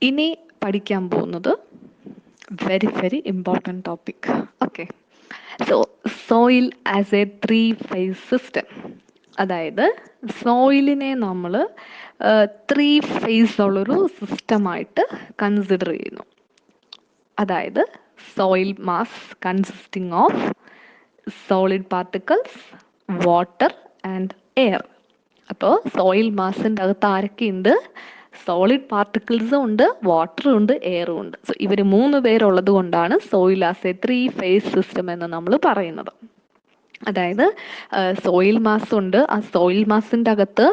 ഇനി പഠിക്കാൻ പോകുന്നത് very very important topic. Okay, so soil as A 3-phase system. അതായത് സോയിലിനെ നമ്മൾ 3 phase ഉള്ളൊരു സിസ്റ്റമായിട്ട് കൺസിഡർ ചെയ്യുന്നു. അതായത് soil mass consisting of solid particles, water and air. അപ്പോൾ സോയിൽ മാസിൻ്റെ അകത്ത് ആരൊക്കെയുണ്ട്? സോളിഡ് പാർട്ടിക്കിൾസും ഉണ്ട്, വാട്ടറും ഉണ്ട്, എയറും ഉണ്ട്. സോ ഇവർ 3 പേരുള്ളത് കൊണ്ടാണ് soil as A 3-phase system എന്ന് നമ്മൾ പറയുന്നത്. അതായത് സോയിൽ മാസ് ഉണ്ട്, ആ സോയിൽ മാസിൻ്റെ അകത്ത്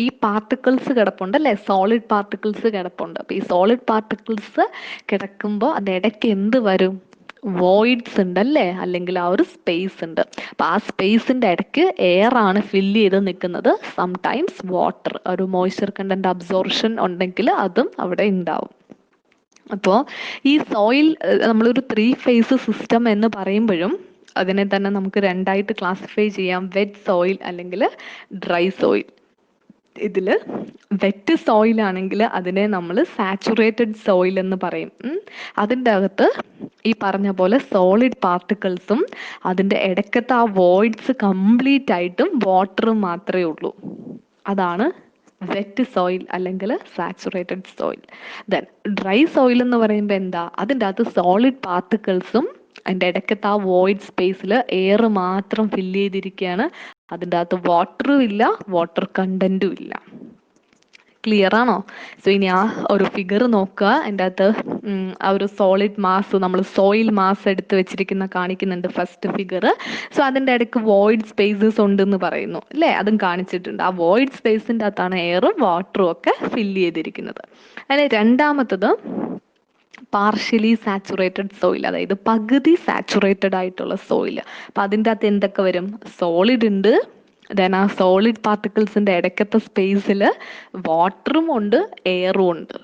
ഈ പാർട്ടിക്കിൾസ് കിടപ്പുണ്ട് അല്ലേ, സോളിഡ് പാർട്ടിക്കിൾസ് കിടപ്പുണ്ട്. അപ്പോൾ ഈ സോളിഡ് പാർട്ടിക്കിൾസ് കിടക്കുമ്പോൾ അതിൻ്റെ ഇടയ്ക്ക് എന്ത് വരും? വോയിഡ്സ് ഉണ്ടല്ലേ, അല്ലെങ്കിൽ ആ ഒരു സ്പേസ് ഉണ്ട്. അപ്പം ആ സ്പേസിൻ്റെ ഇടയ്ക്ക് എയർ ആണ് ഫില്ല് ചെയ്ത് നിൽക്കുന്നത്. സംടൈംസ് വാട്ടർ, ഒരു മോയ്സ്ചർ കണ്ടന്റ് അബ്സോർപ്ഷൻ ഉണ്ടെങ്കിൽ അതും അവിടെ ഉണ്ടാവും. അപ്പോൾ ഈ സോയിൽ നമ്മളൊരു 3-phase സിസ്റ്റം എന്ന് പറയുമ്പോഴും അതിനെ തന്നെ നമുക്ക് 2ആയിട്ട് ക്ലാസിഫൈ ചെയ്യാം: വെറ്റ് സോയിൽ അല്ലെങ്കിൽ ഡ്രൈ സോയിൽ. ഇതിൽ വെറ്റ് സോയിൽ ആണെങ്കിൽ അതിനെ നമ്മൾ സാച്ചുറേറ്റഡ് സോയിൽ എന്ന് പറയും. അതിൻ്റെ അകത്ത് ഈ പറഞ്ഞ പോലെ സോളിഡ് പാർട്ടിക്കിൾസും അതിൻ്റെ ഇടയ്ക്കത്തെ ആ വോയിഡ്സ് കംപ്ലീറ്റ് ആയിട്ടും വാട്ടറും മാത്രമേ ഉള്ളൂ. അതാണ് വെറ്റ് സോയിൽ അല്ലെങ്കിൽ saturated soil. Then dry soil എന്ന് പറയുമ്പോൾ എന്താ? അതിൻ്റെ അകത്ത് സോളിഡ് പാർട്ടിക്കിൾസും അതിൻ്റെ ഇടയ്ക്കത്തെ ആ വോയിഡ് സ്പേസിൽ എയർ മാത്രം ഫില്ല് ചെയ്തിരിക്കുകയാണ്. അതിൻ്റെ അകത്ത് വാട്ടറും ഇല്ല, വാട്ടർ കണ്ടന്റും ഇല്ല. ക്ലിയർ ആണോ? സോ ഇനി ആ ഒരു ഫിഗർ നോക്കുക. അതിൻ്റെ അകത്ത് ആ ഒരു സോളിഡ് മാസ്, നമ്മൾ സോയിൽ മാസ് എടുത്ത് വെച്ചിരിക്കുന്ന കാണിക്കുന്നുണ്ട് ഫസ്റ്റ് ഫിഗർ. സോ അതിൻ്റെ ഇടയ്ക്ക് വോയിഡ് സ്പേസസ് ഉണ്ടെന്ന് പറയുന്നു അല്ലേ, അതും കാണിച്ചിട്ടുണ്ട്. ആ വോയിഡ് സ്പേസിൻ്റെ അകത്താണ് എയറും വാട്ടറും ഒക്കെ ഫില്ല് ചെയ്തിരിക്കുന്നത്. അതിന് രണ്ടാമത്തത് പാർഷ്യലി സാച്ചുറേറ്റഡ് സോയിൽ, അതായത് പകുതി സാച്ചുറേറ്റഡ് ആയിട്ടുള്ള സോയിൽ. അപ്പം അതിൻ്റെ അകത്ത് എന്തൊക്കെ വരും? സോളിഡ് ഉണ്ട്, ദെൻ ആ സോളിഡ് പാർട്ടിക്കിൾസിൻ്റെ ഇടയ്ക്കത്തെ സ്പേസിൽ വാട്ടറും ഉണ്ട്, എയറും ഉണ്ട്.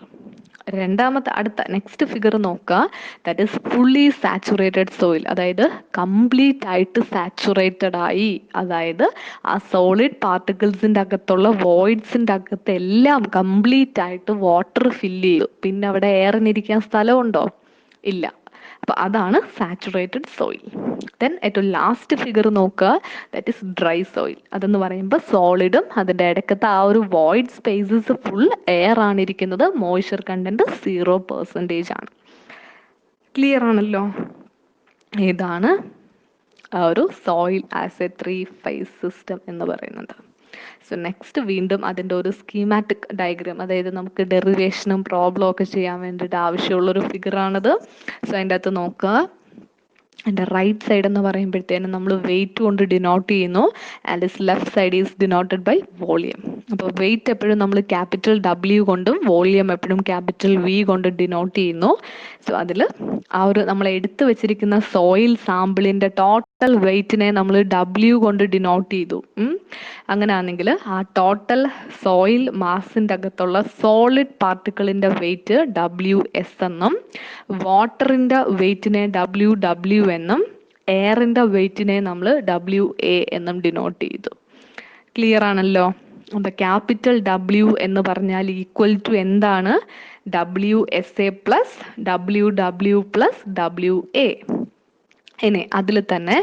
രണ്ടാമത്തെ അടുത്ത നെക്സ്റ്റ് ഫിഗർ നോക്കുക. That is fully saturated soil, അതായത് കംപ്ലീറ്റ് ആയിട്ട് സാച്ചുറേറ്റഡ് ആയി. അതായത് ആ സോളിഡ് പാർട്ടിക്കിൾസിൻ്റെ അകത്തുള്ള വോയിഡ്സിൻ്റെ അകത്ത് എല്ലാം കംപ്ലീറ്റ് ആയിട്ട് വാട്ടർ ഫില്ല് ചെയ്തു. പിന്നെ അവിടെ എയറിനിരിക്കാൻ സ്ഥലമുണ്ടോ? ഇല്ല. അപ്പൊ അതാണ് സാച്ചുറേറ്റഡ് സോയിൽ. ദെൻ ഏറ്റവും ലാസ്റ്റ് ഫിഗർ നോക്കുക. That is dry soil. അതെന്ന് പറയുമ്പോൾ സോളിഡും അതിൻ്റെ ഇടയ്ക്കത്തെ ആ ഒരു വോയിഡ് സ്പേസസ് ഫുൾ എയർ ആണ് ഇരിക്കുന്നത്. മോയ്സ്ചർ കണ്ടന്റ് 0% ആണ്. ക്ലിയർ ആണല്ലോ? ഇതാണ് ആ ഒരു soil as A 3-phase system എന്ന് പറയുന്നത്. സോ നെക്സ്റ്റ് വീണ്ടും അതിൻ്റെ ഒരു സ്കീമാറ്റിക് ഡയഗ്രാം, അതായത് നമുക്ക് ഡെറിവേഷനും പ്രോബ്ലം ഒക്കെ ചെയ്യാൻ വേണ്ടിയിട്ട് ആവശ്യമുള്ളൊരു ഫിഗറാണിത്. സോ അതിൻ്റെ അകത്ത് നോക്കുക. എൻ്റെ റൈറ്റ് സൈഡ് എന്ന് പറയുമ്പോഴത്തേനും നമ്മൾ വെയിറ്റ് കൊണ്ട് ഡിനോട്ട് ചെയ്യുന്നു. And is left side is denoted by volume. അപ്പോൾ വെയിറ്റ് എപ്പോഴും നമ്മൾ ക്യാപിറ്റൽ W കൊണ്ടും വോളിയം എപ്പോഴും ക്യാപിറ്റൽ V കൊണ്ട് ഡിനോട്ട് ചെയ്യുന്നു. സോ അതിൽ ആ ഒരു നമ്മൾ എടുത്തു വെച്ചിരിക്കുന്ന സോയിൽ സാമ്പിളിൻ്റെ ടോട്ടൽ വെയിറ്റിനെ നമ്മൾ W കൊണ്ട് ഡിനോട്ട് ചെയ്തു. അങ്ങനെയാണെങ്കിൽ ആ ടോട്ടൽ സോയിൽ മാസിൻ്റെ അകത്തുള്ള സോളിഡ് പാർട്ടിക്കിളിൻ്റെ വെയിറ്റ് WS എന്നും വാട്ടറിൻ്റെ വെയിറ്റിനെ WW എന്നും എയറിൻ്റെ വെയിറ്റിനെ നമ്മൾ WA എന്നും ഡിനോട്ട് ചെയ്തു. ക്ലിയർ ആണല്ലോ? അപ്പം ക്യാപിറ്റൽ W എന്ന് പറഞ്ഞാൽ ഈക്വൽ ടു എന്താണ്? WSA plus WW plus WA. ഇനി അതിൽ തന്നെ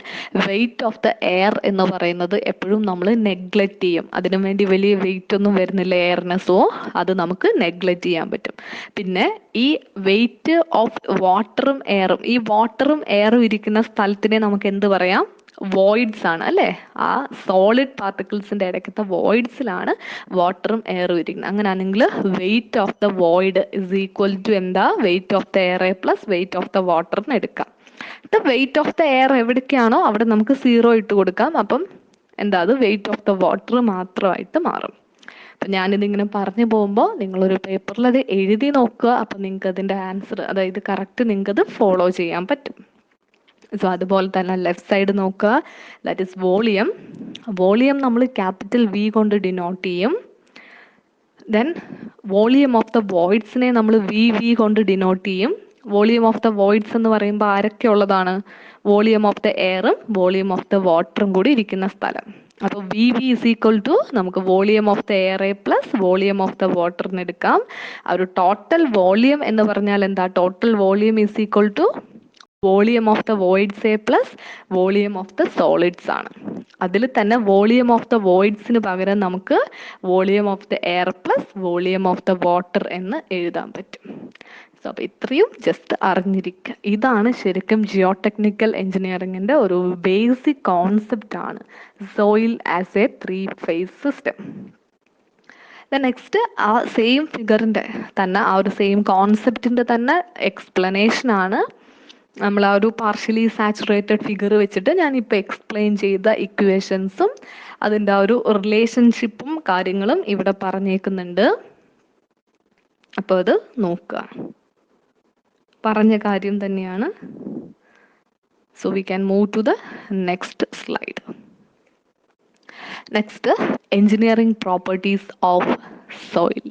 വെയിറ്റ് ഓഫ് ദ എയർ എന്ന് പറയുന്നത് എപ്പോഴും നമ്മൾ നെഗ്ലക്റ്റ് ചെയ്യും. അതിനു വേണ്ടി വലിയ വെയിറ്റ് ഒന്നും വരുന്നില്ല എയറിന്, സോ അത് നമുക്ക് നെഗ്ലക്റ്റ് ചെയ്യാൻ പറ്റും. പിന്നെ ഈ വെയിറ്റ് ഓഫ് വാട്ടറും എയറും, ഈ വാട്ടറും എയറും ഇരിക്കുന്ന സ്ഥലത്തിനെ നമുക്ക് എന്ത് പറയാം? വോയിഡ്സ് ആണ് അല്ലേ. ആ സോളിഡ് പാർട്ടിക്കിൾസിൻ്റെ ഇടയ്ക്കത്തെ വോയിഡ്സിലാണ് വാട്ടറും എയറും ഇരിക്കുന്നത്. അങ്ങനെയാണെങ്കിൽ weight of the void is equal to എന്താ? Weight of the air plus weight of the water എന്ന് എടുക്കാം. വെയിറ്റ് ഓഫ് ദ എയർ എവിടേക്കാണോ അവിടെ നമുക്ക് 0 ഇട്ട് കൊടുക്കാം. അപ്പം എന്താ? അത് വെയിറ്റ് ഓഫ് ദ വാട്ടർ മാത്രമായിട്ട് മാറും. അപ്പം ഞാനിതിങ്ങനെ പറഞ്ഞു പോകുമ്പോൾ നിങ്ങളൊരു പേപ്പറിൽ അത് എഴുതി നോക്കുക. അപ്പം നിങ്ങൾക്ക് അതിൻ്റെ ആൻസർ, അതായത് കറക്റ്റ് നിങ്ങൾക്കത് ഫോളോ ചെയ്യാൻ പറ്റും. സോ അതുപോലെ തന്നെ ലെഫ്റ്റ് സൈഡ് നോക്കുക. That is volume. വോളിയം നമ്മൾ ക്യാപിറ്റൽ V കൊണ്ട് ഡിനോട്ട് ചെയ്യും. ദെൻ വോളിയം ഓഫ് ദ വോയിഡ്സിനെ നമ്മൾ VV കൊണ്ട് ഡിനോട്ട് ചെയ്യും. വോളിയം ഓഫ് ദ വോയിഡ്സ് എന്ന് പറയുമ്പോൾ ആരൊക്കെ ഉള്ളതാണ്? വോളിയം ഓഫ് ദ എയറും വോളിയം ഓഫ് ദ വാട്ടറും കൂടി ഇരിക്കുന്ന സ്ഥലം. അപ്പോൾ V V is equal to നമുക്ക് volume of the air a plus volume of the വാട്ടറിന് എടുക്കാം. ആ ഒരു ടോട്ടൽ വോളിയം എന്ന് പറഞ്ഞാൽ എന്താ? Total volume is equal to volume of the voids a plus volume of the solids ആണ്. അതിൽ തന്നെ വോളിയം ഓഫ് ദ വോയിഡ്സിന് പകരം നമുക്ക് volume of the air plus volume of the water എന്ന് എഴുതാൻ പറ്റും. സോ അപ്പോൾ ഇത്രയും ജസ്റ്റ് അറിഞ്ഞിരിക്കുക. ഇതാണ് ശരിക്കും ജിയോ ടെക്നിക്കൽ എഞ്ചിനീയറിംഗിൻ്റെ ഒരു ബേസിക് കോൺസെപ്റ്റ് ആണ് soil as A 3-phase system. Next ആ സെയിം ഫിഗറിൻ്റെ തന്നെ ആ ഒരു സെയിം കോൺസെപ്റ്റിൻ്റെ തന്നെ എക്സ്പ്ലനേഷൻ ആണ് നമ്മൾ ആ ഒരു പാർഷ്യലി സാച്ചുറേറ്റഡ് ഫിഗർ വെച്ചിട്ട് ഞാനിപ്പോൾ എക്സ്പ്ലെയിൻ ചെയ്ത ഇക്വേഷൻസും അതിൻ്റെ ആ ഒരു റിലേഷൻഷിപ്പും കാര്യങ്ങളും ഇവിടെ പറഞ്ഞേക്കുന്നുണ്ട്. അപ്പോൾ അത് നോക്കുക, പറഞ്ഞ കാര്യം തന്നെയാണ്. So we can move to the next slide. Next engineering properties of soil.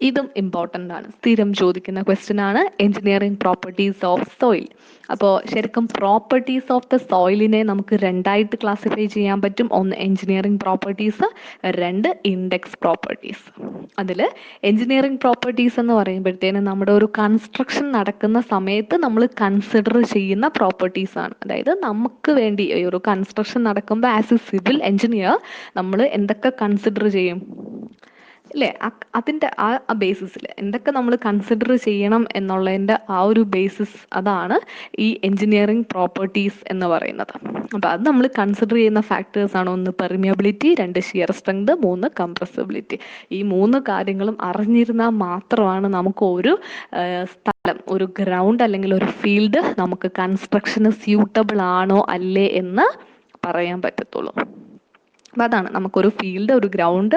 ഇതും ഇമ്പോർട്ടൻ്റ് ആണ്, സ്ഥിരം ചോദിക്കുന്ന ക്വസ്റ്റ്യൻ ആണ് എഞ്ചിനീയറിംഗ് പ്രോപ്പർട്ടീസ് ഓഫ് സോയിൽ. അപ്പോൾ ശരിക്കും പ്രോപ്പർട്ടീസ് ഓഫ് ദ സോയിലിനെ നമുക്ക് രണ്ടായിട്ട് ക്ലാസിഫൈ ചെയ്യാൻ പറ്റും. ഒന്ന് എഞ്ചിനീയറിംഗ് പ്രോപ്പർട്ടീസ്, രണ്ട് ഇൻഡെക്സ് പ്രോപ്പർട്ടീസ്. അതിൽ എഞ്ചിനീയറിംഗ് പ്രോപ്പർട്ടീസ് എന്ന് പറയുമ്പോഴത്തേനും നമ്മുടെ ഒരു കൺസ്ട്രക്ഷൻ നടക്കുന്ന സമയത്ത് നമ്മൾ കൺസിഡർ ചെയ്യുന്ന പ്രോപ്പർട്ടീസ് ആണ്. അതായത് നമുക്ക് വേണ്ടി ഈ ഒരു കൺസ്ട്രക്ഷൻ നടക്കുമ്പോൾ ആസ് എ സിവിൽ എഞ്ചിനീയർ നമ്മൾ എന്തൊക്കെ കൺസിഡർ ചെയ്യും അല്ലേ? അതിൻ്റെ ആ ബേസിസിൽ എന്തൊക്കെ നമ്മൾ കൺസിഡർ ചെയ്യണം എന്നുള്ളതിൻ്റെ ആ ഒരു ബേസിസ് അതാണ് ഈ എഞ്ചിനീയറിംഗ് പ്രോപ്പർട്ടീസ് എന്ന് പറയുന്നത്. അപ്പോൾ അത് നമ്മൾ കൺസിഡർ ചെയ്യുന്ന ഫാക്ടേഴ്സ് ആണ് ഒന്ന് പെർമിയബിലിറ്റി, രണ്ട് ഷിയർ സ്ട്രെങ്ത്, മൂന്ന് കംപ്രസിബിലിറ്റി. ഈ മൂന്ന് കാര്യങ്ങളും അറിഞ്ഞിരുന്നാൽ മാത്രമാണ് നമുക്ക് ഒരു സ്ഥലം, ഒരു ഗ്രൗണ്ട് അല്ലെങ്കിൽ ഒരു ഫീൽഡ് നമുക്ക് കൺസ്ട്രക്ഷന് സ്യൂട്ടബിൾ ആണോ അല്ലേ എന്ന് പറയാൻ പറ്റത്തുള്ളൂ. അപ്പം അതാണ് നമുക്കൊരു ഫീൽഡ്, ഒരു ഗ്രൗണ്ട്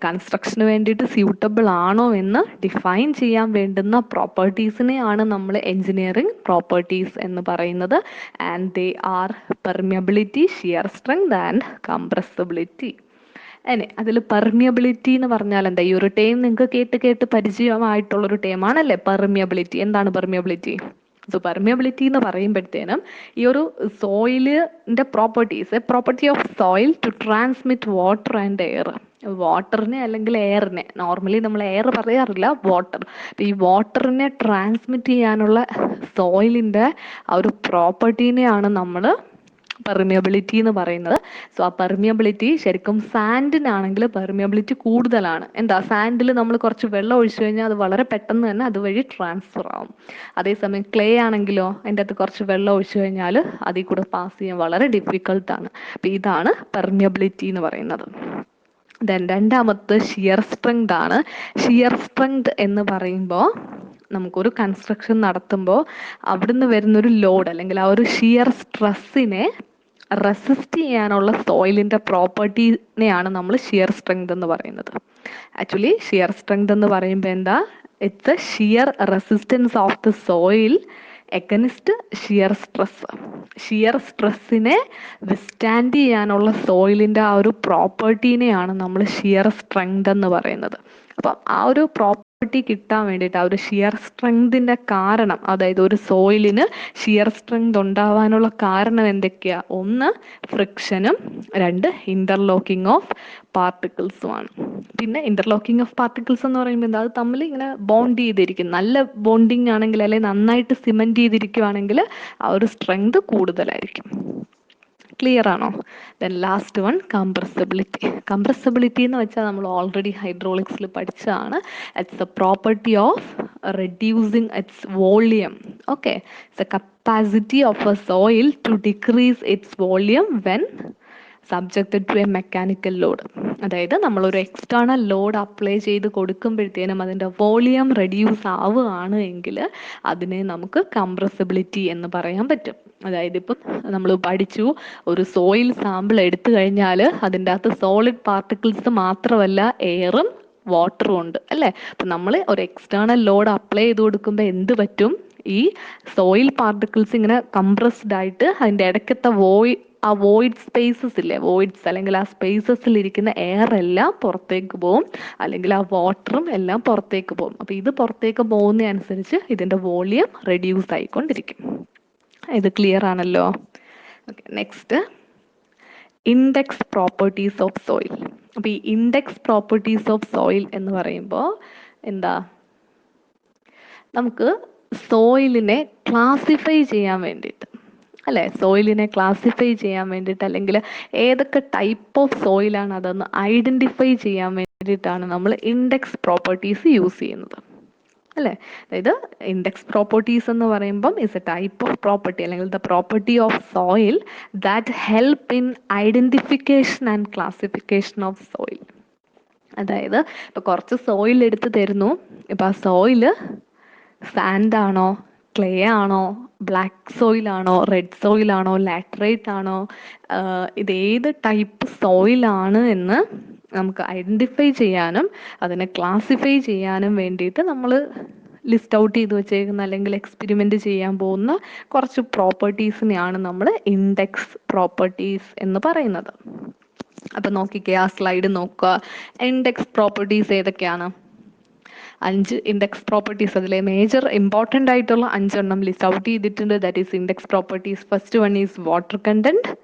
കൺസ്ട്രക്ഷന് വേണ്ടിയിട്ട് സ്യൂട്ടബിൾ ആണോ എന്ന് ഡിഫൈൻ ചെയ്യാൻ വേണ്ടുന്ന പ്രോപ്പർട്ടീസിനെയാണ് നമ്മൾ എഞ്ചിനീയറിംഗ് പ്രോപ്പർട്ടീസ് എന്ന് പറയുന്നത്. And they are permeability, shear strength and compressibility. അതിൽ പെർമിയബിലിറ്റി എന്ന് പറഞ്ഞാൽ എന്താ? ഈ ഒരു ടേം നിങ്ങൾക്ക് കേട്ട് പരിചയമായിട്ടുള്ളൊരു ടേം ആണല്ലേ പെർമിയബിലിറ്റി. എന്താണ് പെർമിയബിലിറ്റി? സോ പെർമിയബിലിറ്റി എന്ന് പറയുമ്പോഴത്തേനും ഈ ഒരു സോയിലിൻ്റെ property of soil to transmit water and air. വാട്ടറിനെ അല്ലെങ്കിൽ എയറിനെ, നോർമലി നമ്മൾ എയർ പറയാറില്ല, വാട്ടർ. ഈ വാട്ടറിനെ ട്രാൻസ്മിറ്റ് ചെയ്യാനുള്ള സോയിലിൻ്റെ ആ ഒരു പ്രോപ്പർട്ടീനെയാണ് നമ്മൾ പെർമിയബിലിറ്റി എന്ന് പറയുന്നത്. സോ ആ പെർമിയബിലിറ്റി ശരിക്കും സാൻഡിനാണെങ്കിൽ പെർമിയബിലിറ്റി കൂടുതലാണ്. എന്താ? സാൻഡിൽ നമ്മൾ കുറച്ച് വെള്ളം ഒഴിച്ചു കഴിഞ്ഞാൽ അത് വളരെ പെട്ടെന്ന് തന്നെ അതുവഴി ട്രാൻസ്ഫർ ആവും. അതേസമയം ക്ലേ ആണെങ്കിലോ അതിൻ്റെ അകത്ത് കുറച്ച് വെള്ളം ഒഴിച്ചു കഴിഞ്ഞാൽ അതിൽ കൂടെ പാസ് ചെയ്യാൻ വളരെ ഡിഫിക്കൾട്ടാണ്. അപ്പം ഇതാണ് പെർമിയബിലിറ്റി എന്ന് പറയുന്നത്. രണ്ടാമത്തെ ഷിയർ സ്ട്രെങ്ത് ആണ്. ഷിയർ സ്ട്രെങ്ത് എന്ന് പറയുമ്പോൾ നമുക്കൊരു കൺസ്ട്രക്ഷൻ നടത്തുമ്പോൾ അവിടുന്ന് വരുന്നൊരു ലോഡ് അല്ലെങ്കിൽ ആ ഒരു ഷിയർ സ്ട്രെസ്സിനെ റെസിസ്റ്റ് ചെയ്യാനുള്ള സോയിലിൻ്റെ പ്രോപ്പർട്ടീനെയാണ് നമ്മൾ ഷിയർ സ്ട്രെങ്ത് എന്ന് പറയുന്നത്. ആക്ച്വലി ഷിയർ സ്ട്രെങ്ത് എന്ന് പറയുമ്പോൾ എന്താ? It's a shear resistance of the soil against shear stress. Shear സ്ട്രെസ്സിനെ വിസ്റ്റാൻഡ് ചെയ്യാനുള്ള സോയിലിൻ്റെ ആ ഒരു പ്രോപ്പർട്ടീനെയാണ് നമ്മൾ ഷിയർ സ്ട്രെങ്ത് എന്ന് പറയുന്നത്. അപ്പം ആ ഒരു പ്രോപ്പർട്ടി കിട്ടാൻ വേണ്ടിയിട്ട് ആ ഒരു ഷിയർ സ്ട്രെങ്തിൻ്റെ കാരണം, അതായത് ഒരു സോയിലിന് ഷിയർ സ്ട്രെങ്ത് ഉണ്ടാവാനുള്ള കാരണം എന്തൊക്കെയാ? ഒന്ന് ഫ്രിക്ഷനും, രണ്ട് ഇന്റർലോക്കിംഗ് ഓഫ് പാർട്ടിക്കിൾസുമാണ്. പിന്നെ ഇന്റർലോക്കിംഗ് ഓഫ് പാർട്ടിക്കിൾസ് എന്ന് പറയുമ്പോൾ എന്താ? അത് തമ്മിൽ ഇങ്ങനെ ബോണ്ട് ചെയ്തിരിക്കും. നല്ല ബോണ്ടിങ് ആണെങ്കിൽ അല്ലെങ്കിൽ നന്നായിട്ട് സിമെന്റ് ചെയ്തിരിക്കുവാണെങ്കിൽ ആ ഒരു സ്ട്രെങ്ത് കൂടുതലായിരിക്കും. ക്ലിയർ ആണോ? Then last one compressibility. Compressibility എന്ന് വെച്ചാൽ നമ്മൾ ഓൾറെഡി ഹൈഡ്രോളിക്സിൽ പഠിച്ചതാണ്. It's a property of reducing its volume. Okay, it's a capacity of a soil to decrease its volume when subjected to a mechanical load. അതായത് നമ്മളൊരു external load apply ചെയ്ത് കൊടുക്കുമ്പോഴത്തേനും അതിൻ്റെ volume reduce ആവുകയാണ് എങ്കിൽ അതിനെ നമുക്ക് കംപ്രസിബിലിറ്റി എന്ന് പറയാൻ പറ്റും. അതായത് ഇപ്പം നമ്മൾ പഠിച്ചു, ഒരു സോയിൽ സാമ്പിൾ എടുത്തു കഴിഞ്ഞാൽ അതിൻ്റെ അകത്ത് സോളിഡ് പാർട്ടിക്കിൾസ് മാത്രമല്ല എയറും വാട്ടറും ഉണ്ട് അല്ലേ? അപ്പം നമ്മൾ ഒരു എക്സ്റ്റേണൽ ലോഡ് അപ്ലൈ ചെയ്ത് കൊടുക്കുമ്പോൾ എന്ത് പറ്റും? ഈ സോയിൽ പാർട്ടിക്കിൾസ് ഇങ്ങനെ കംപ്രസ്ഡ് ആയിട്ട് അതിൻ്റെ ഇടയ്ക്കത്തെ ആ വോയിഡ് സ്പേസസ് ഇല്ലേ, വോയിഡ്സ് അല്ലെങ്കിൽ ആ സ്പേസസിൽ ഇരിക്കുന്ന എയർ എല്ലാം പുറത്തേക്ക് പോകും, അല്ലെങ്കിൽ ആ വാട്ടറും എല്ലാം പുറത്തേക്ക് പോകും. അപ്പോൾ ഇത് പുറത്തേക്ക് പോകുന്ന അനുസരിച്ച് ഇതിൻ്റെ വോളിയം റെഡ്യൂസ് ആയിക്കൊണ്ടിരിക്കും. ഇത് ക്ലിയർ ആണല്ലോ? Okay, next index properties of soil. അപ്പോൾ ഈ ഇൻഡെക്സ് പ്രോപ്പർട്ടീസ് ഓഫ് സോയിൽ എന്ന് പറയുമ്പോൾ എന്താ, നമുക്ക് സോയിലിനെ ക്ലാസിഫൈ ചെയ്യാൻ വേണ്ടിയിട്ട്, അല്ലേ, സോയിലിനെ ക്ലാസിഫൈ ചെയ്യാൻ വേണ്ടിയിട്ട് അല്ലെങ്കിൽ ഏതൊക്കെ ടൈപ്പ് ഓഫ് സോയിലാണ് അതെന്ന് ഐഡൻറ്റിഫൈ ചെയ്യാൻ വേണ്ടിയിട്ടാണ് നമ്മൾ ഇൻഡെക്സ് പ്രോപ്പർട്ടീസ് യൂസ് ചെയ്യുന്നത്, അല്ലേ. അതായത് ഇൻഡെക്സ് പ്രോപ്പർട്ടീസ് എന്ന് പറയുമ്പം is a type of property അല്ലെങ്കിൽ the property of soil that help in identification and classification of soil. അതായത് ഇപ്പോൾ കുറച്ച് സോയിൽ എടുത്ത് തരുന്നു, ഇപ്പം ആ സോയില് സാൻഡ് ആണോ, ക്ലേ ആണോ, ബ്ലാക്ക് സോയിലാണോ, റെഡ് സോയിലാണോ, ലാറ്ററൈറ്റ് ആണോ, ഇതേത് ടൈപ്പ് സോയിലാണ് എന്ന് നമുക്ക് ഐഡൻറ്റിഫൈ ചെയ്യാനും അതിനെ ക്ലാസിഫൈ ചെയ്യാനും വേണ്ടിയിട്ട് നമ്മൾ ലിസ്റ്റ് ഔട്ട് ചെയ്ത് വെച്ചേക്കുന്ന അല്ലെങ്കിൽ എക്സ്പെരിമെൻ്റ് ചെയ്യാൻ പോകുന്ന കുറച്ച് പ്രോപ്പർട്ടീസിനെയാണ് നമ്മൾ ഇൻഡെക്സ് പ്രോപ്പർട്ടീസ് എന്ന് പറയുന്നത്. അപ്പം നോക്കിക്കേ, ആ സ്ലൈഡ് നോക്കുക. ഇൻഡെക്സ് പ്രോപ്പർട്ടീസ് ഏതൊക്കെയാണ്? 5 ഇൻഡെക്സ് പ്രോപ്പർട്ടീസ്, അതിലെ മേജർ ഇമ്പോർട്ടൻ്റ് ആയിട്ടുള്ള 5 ലിസ്റ്റ് ഔട്ട് ചെയ്തിട്ടുണ്ട്. That is index properties. First one is water content,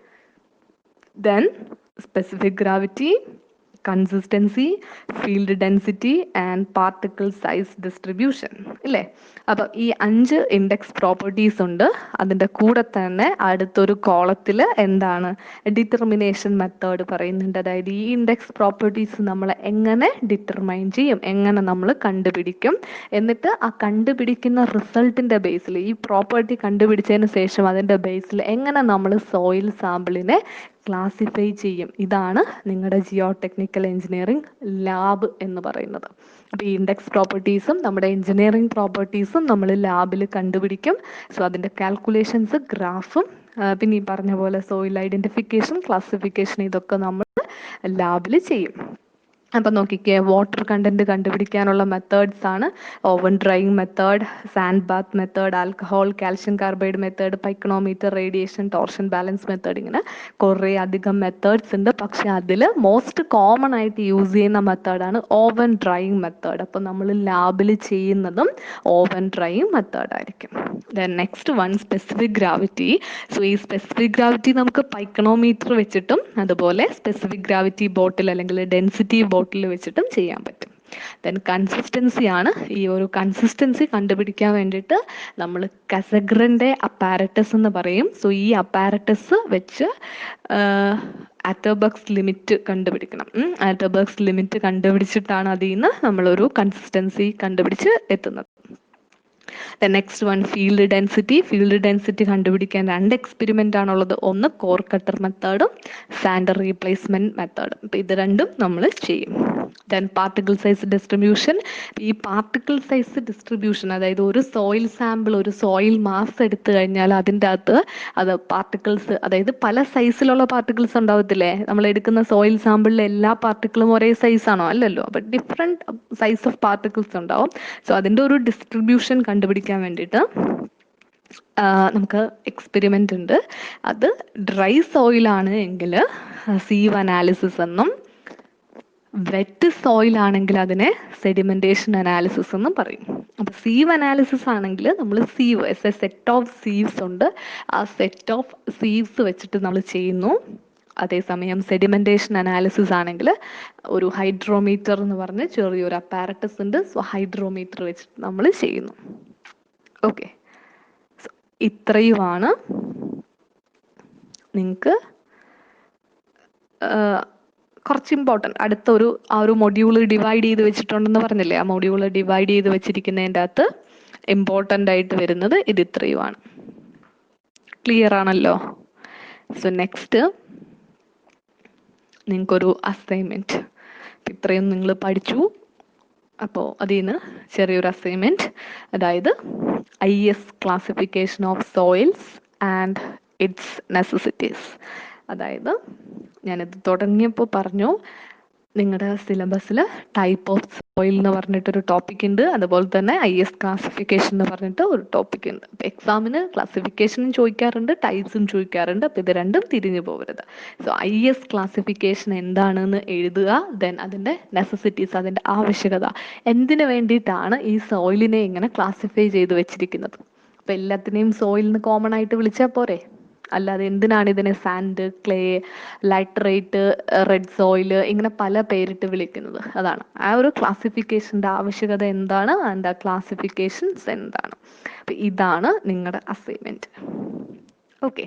then specific gravity, consistency, field density and particle size distribution, ഇല്ലേ. അപ്പം ഈ 5 ഇൻഡെക്സ് പ്രോപ്പർട്ടീസ് ഉണ്ട്. അതിൻ്റെ കൂടെ തന്നെ അടുത്തൊരു കോളത്തിൽ എന്താണ്, ഡിറ്റർമിനേഷൻ മെത്തേഡ് പറയുന്നുണ്ട്. അതായത് ഈ ഇൻഡെക്സ് പ്രോപ്പർട്ടീസ് നമ്മൾ എങ്ങനെ ഡിറ്റർമൈൻ ചെയ്യും, എങ്ങനെ നമ്മൾ കണ്ടുപിടിക്കും, എന്നിട്ട് ആ കണ്ടുപിടിക്കുന്ന റിസൾട്ടിൻ്റെ ബേസിൽ, ഈ പ്രോപ്പർട്ടി കണ്ടുപിടിച്ചതിന് ശേഷം അതിൻ്റെ ബേസിൽ എങ്ങനെ നമ്മൾ സോയിൽ സാമ്പിളിനെ ക്ലാസിഫൈ ചെയ്യും. ഇതാണ് നിങ്ങളുടെ ജിയോ ടെക്നിക്കൽ എഞ്ചിനീയറിംഗ് ലാബ് എന്ന് പറയുന്നത്. അപ്പോൾ ഈ ഇൻഡെക്സ് പ്രോപ്പർട്ടീസും നമ്മുടെ എഞ്ചിനീയറിംഗ് പ്രോപ്പർട്ടീസും നമ്മൾ ലാബിൽ കണ്ടുപിടിക്കും. സോ അതിൻ്റെ കാൽക്കുലേഷൻസ്, ഗ്രാഫും പിന്നെ ഈ പറഞ്ഞ പോലെ സോയിൽ ഐഡൻറ്റിഫിക്കേഷൻ, ക്ലാസിഫിക്കേഷൻ, ഇതൊക്കെ നമ്മൾ ലാബിൽ ചെയ്യും. അപ്പം നോക്കിക്കേ, വാട്ടർ കണ്ടന്റ് കണ്ടുപിടിക്കാനുള്ള മെത്തേഡ്സ് ആണ് oven drying method, sand bath method, alcohol, calcium carbide method, pycnometer, radiation, torsion balance method, ഇങ്ങനെ കുറേ അധികം മെത്തേഡ്സ് ഉണ്ട്. പക്ഷെ അതിൽ മോസ്റ്റ് കോമൺ ആയിട്ട് യൂസ് ചെയ്യുന്ന മെത്തേഡാണ് ഓവൻ ഡ്രൈയിങ് മെത്തേഡ്. അപ്പം നമ്മൾ ലാബിൽ ചെയ്യുന്നതും ഓവൻ ഡ്രൈയിങ് മെത്തേഡ് ആയിരിക്കും. Then next one specific gravity. So ഈ സ്പെസിഫിക് ഗ്രാവിറ്റി നമുക്ക് പൈക്കണോമീറ്റർ വെച്ചിട്ടും അതുപോലെ സ്പെസിഫിക് ഗ്രാവിറ്റി ബോട്ടിൽ അല്ലെങ്കിൽ ഡെൻസിറ്റി ബോട്ടിൽ വെച്ചിട്ടും ചെയ്യാൻ പറ്റും. ദെൻ കൺസിസ്റ്റൻസി ആണ്. ഈ ഒരു കൺസിസ്റ്റൻസി കണ്ടുപിടിക്കാൻ വേണ്ടിയിട്ട് നമ്മൾ കസഗ്രൻ്റെ അപ്പാരറ്റസ് എന്ന് പറയും. സോ ഈ അപ്പാരറ്റസ് വെച്ച് ആറ്റോബക്സ് ലിമിറ്റ് കണ്ടുപിടിക്കണം. ആറ്റോബക്സ് ലിമിറ്റ് കണ്ടുപിടിച്ചിട്ടാണ് അതിൽ നിന്ന് നമ്മളൊരു കൺസിസ്റ്റൻസി കണ്ടുപിടിച്ച് എത്തുന്നത്. Next one field density. Field density കണ്ടുപിടിക്കാൻ 2 എക്സ്പെരിമെൻ്റ് ആണുള്ളത്. ഒന്ന് കോർ കട്ടർ മെത്തേഡും സാൻഡ് റീപ്ലേസ്മെൻറ്റ് മെത്തേഡും. അപ്പോൾ ഇത് രണ്ടും നമ്മൾ ചെയ്യും. Then particle size distribution. ഈ പാർട്ടിക്കിൾ സൈസ് ഡിസ്ട്രിബ്യൂഷൻ, അതായത് ഒരു സോയിൽ സാമ്പിൾ, ഒരു സോയിൽ മാസ് എടുത്തു കഴിഞ്ഞാൽ അതിൻ്റെ അകത്ത് അത് പാർട്ടിക്കിൾസ്, അതായത് പല സൈസിലുള്ള പാർട്ടിക്കിൾസ് ഉണ്ടാവത്തില്ലേ. നമ്മൾ എടുക്കുന്ന സോയിൽ സാമ്പിളിലെ എല്ലാ പാർട്ടിക്കിളും ഒരേ സൈസാണോ? അല്ലല്ലോ. അപ്പം ഡിഫറെൻറ്റ് സൈസ് ഓഫ് പാർട്ടിക്കിൾസ് ഉണ്ടാവും. സോ അതിൻ്റെ ഒരു ഡിസ്ട്രിബ്യൂഷൻ കണ്ടുപിടിക്കാൻ വേണ്ടിയിട്ട് നമുക്ക് എക്സ്പെരിമെൻ്റ് ഉണ്ട്. അത് ഡ്രൈ സോയിലാണ് എങ്കിൽ സീവ് അനാലിസിസ് എന്നും, വെറ്റ് സോയിൽ ആണെങ്കിൽ അതിനെ സെഡിമെന്റേഷൻ അനാലിസിസ് എന്നും പറയും. അപ്പോൾ സീവ് അനാലിസിസ് ആണെങ്കിൽ നമ്മൾ sieve is a set of sieves ഉണ്ട്. ആ സെറ്റ് ഓഫ് സീവ്സ് വെച്ചിട്ട് നമ്മൾ ചെയ്യുന്നു. അതേസമയം സെഡിമെന്റേഷൻ അനാലിസിസ് ആണെങ്കിൽ ഒരു ഹൈഡ്രോമീറ്റർ എന്ന് പറഞ്ഞ് ചെറിയൊരു അപ്പാരറ്റസ് ഉണ്ട്. സോ ഹൈഡ്രോമീറ്റർ വെച്ചിട്ട് നമ്മൾ ചെയ്യുന്നു. ഓക്കെ, ഇത്രയുമാണ് നിങ്ങൾക്ക് കുറച്ച് ഇമ്പോർട്ടൻറ്റ്. അടുത്തൊരു ആ ഒരു മൊഡ്യൂള് ഡിവൈഡ് ചെയ്ത് വെച്ചിട്ടുണ്ടെന്ന് പറഞ്ഞില്ലേ, ആ മൊഡ്യൂള് ഡിവൈഡ് ചെയ്ത് വെച്ചിരിക്കുന്നതിൻ്റെ അകത്ത് ഇമ്പോർട്ടൻ്റ് ആയിട്ട് വരുന്നത് ഇത് ഇത്രയുമാണ്. ക്ലിയർ ആണല്ലോ? സോ നെക്സ്റ്റ് നിങ്ങൾക്കൊരു അസൈൻമെൻറ്റ്. ഇത്രയും നിങ്ങൾ പഠിച്ചു. അപ്പോൾ അതിൽ നിന്ന് ചെറിയൊരു അസൈൻമെൻറ്റ്, അതായത് IS classification of soils and it's necessities. അതായത് ഞാനിത് തുടങ്ങിയപ്പോൾ പറഞ്ഞു, നിങ്ങളുടെ സിലബസിൽ ടൈപ്പ് ഓഫ് സോയിൽ എന്ന് പറഞ്ഞിട്ടൊരു ടോപ്പിക് ഉണ്ട്. അതുപോലെ തന്നെ IS ക്ലാസിഫിക്കേഷൻ എന്ന് പറഞ്ഞിട്ട് ഒരു ടോപ്പിക് ഉണ്ട്. അപ്പോൾ എക്സാമിന് ക്ലാസിഫിക്കേഷനും ചോദിക്കാറുണ്ട്, ടൈപ്സും ചോദിക്കാറുണ്ട്. അപ്പോൾ ഇത് രണ്ടും തിരിഞ്ഞു പോകരുത്. സോ IS ക്ലാസിഫിക്കേഷൻ എന്താണെന്ന് എഴുതുക. ദെൻ അതിൻ്റെ നെസസിറ്റീസ്, അതിൻ്റെ ആവശ്യകത, എന്തിനു വേണ്ടിയിട്ടാണ് ഈ സോയിലിനെ ഇങ്ങനെ ക്ലാസിഫൈ ചെയ്ത് വെച്ചിരിക്കുന്നത്. അപ്പോൾ എല്ലാത്തിനെയും സോയിലിന് കോമൺ ആയിട്ട് വിളിച്ചാൽ പോരെ? അല്ലാതെ എന്തിനാണ് ഇതിനെ sand, clay, laterite, red soil ഇങ്ങനെ പല പേരിട്ട് വിളിക്കുന്നത്. അതാണ് ആ ഒരു ക്ലാസിഫിക്കേഷൻ്റെ ആവശ്യകത എന്താണ്, ആൻഡ് ആ ക്ലാസിഫിക്കേഷൻസ് എന്താണ്. അപ്പം ഇതാണ് നിങ്ങളുടെ അസൈൻമെൻറ്റ്. ഓക്കെ.